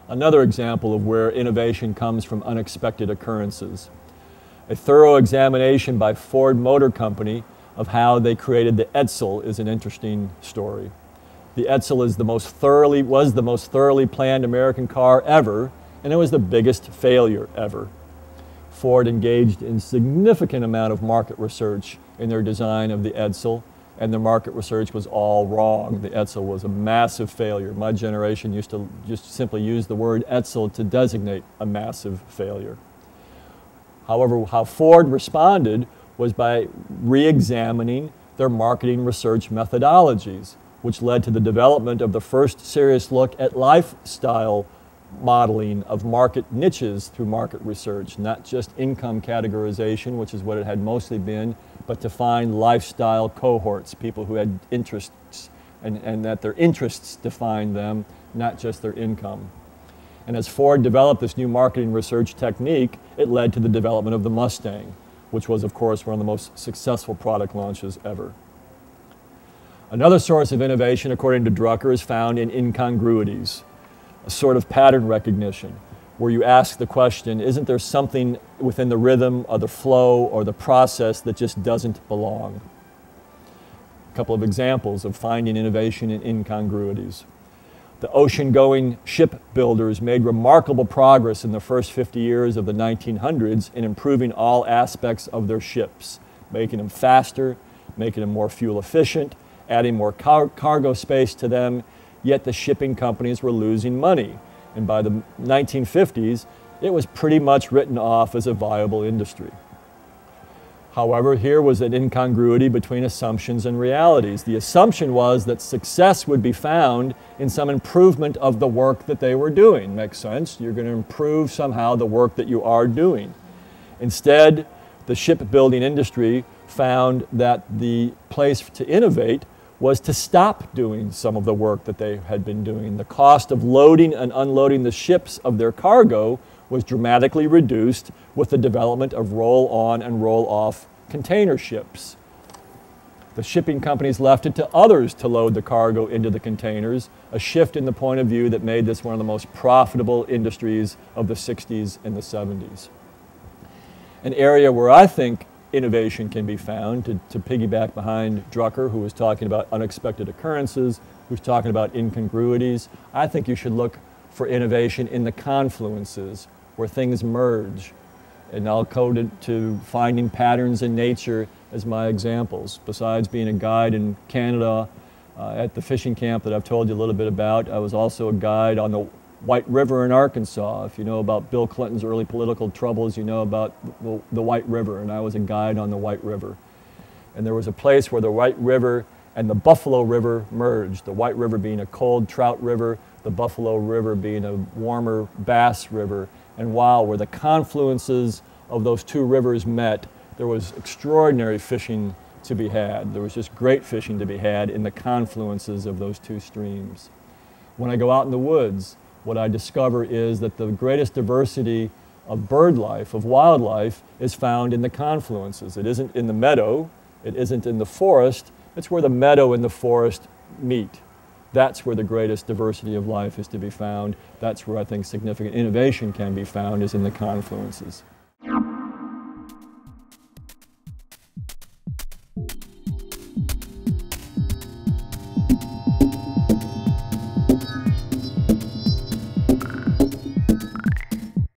Another example of where innovation comes from unexpected occurrences. A thorough examination by Ford Motor Company of how they created the Edsel is an interesting story. The Edsel was the most thoroughly planned American car ever, and it was the biggest failure ever. Ford engaged in significant amount of market research in their design of the Edsel, and the market research was all wrong. The Edsel was a massive failure. My generation used to just simply use the word Edsel to designate a massive failure. However, how Ford responded was by re-examining their marketing research methodologies, which led to the development of the first serious look at lifestyle modeling of market niches through market research, not just income categorization, which is what it had mostly been, but to find lifestyle cohorts, people who had interests, and that their interests defined them, not just their income. And as Ford developed this new marketing research technique, it led to the development of the Mustang, which was, of course, one of the most successful product launches ever. Another source of innovation, according to Drucker, is found in incongruities, a sort of pattern recognition, where you ask the question, isn't there something within the rhythm or the flow or the process that just doesn't belong? A couple of examples of finding innovation in incongruities. The ocean-going shipbuilders made remarkable progress in the first 50 years of the 1900s in improving all aspects of their ships, making them faster, making them more fuel efficient, adding more cargo space to them, yet the shipping companies were losing money. And by the 1950s, it was pretty much written off as a viable industry. However, here was an incongruity between assumptions and realities. The assumption was that success would be found in some improvement of the work that they were doing. Makes sense? You're going to improve somehow the work that you are doing. Instead, the shipbuilding industry found that the place to innovate was to stop doing some of the work that they had been doing. The cost of loading and unloading the ships of their cargo was dramatically reduced with the development of roll-on and roll-off container ships. The shipping companies left it to others to load the cargo into the containers, a shift in the point of view that made this one of the most profitable industries of the 60s and the 70s. An area where I think innovation can be found, to piggyback behind Drucker, who was talking about unexpected occurrences, who's talking about incongruities. I think you should look for innovation in the confluences, where things merge. And I'll code it to finding patterns in nature as my examples. Besides being a guide in Canada at the fishing camp that I've told you a little bit about, I was also a guide on the White River in Arkansas. If you know about Bill Clinton's early political troubles, you know about the White River, and I was a guide on the White River. And there was a place where the White River and the Buffalo River merged, the White River being a cold trout river, the Buffalo River being a warmer bass river. And wow, where the confluences of those two rivers met, there was extraordinary fishing to be had. There was just great fishing to be had in the confluences of those two streams. When I go out in the woods, what I discover is that the greatest diversity of bird life, of wildlife, is found in the confluences. It isn't in the meadow, it isn't in the forest, it's where the meadow and the forest meet. That's where the greatest diversity of life is to be found. That's where I think significant innovation can be found, is in the confluences.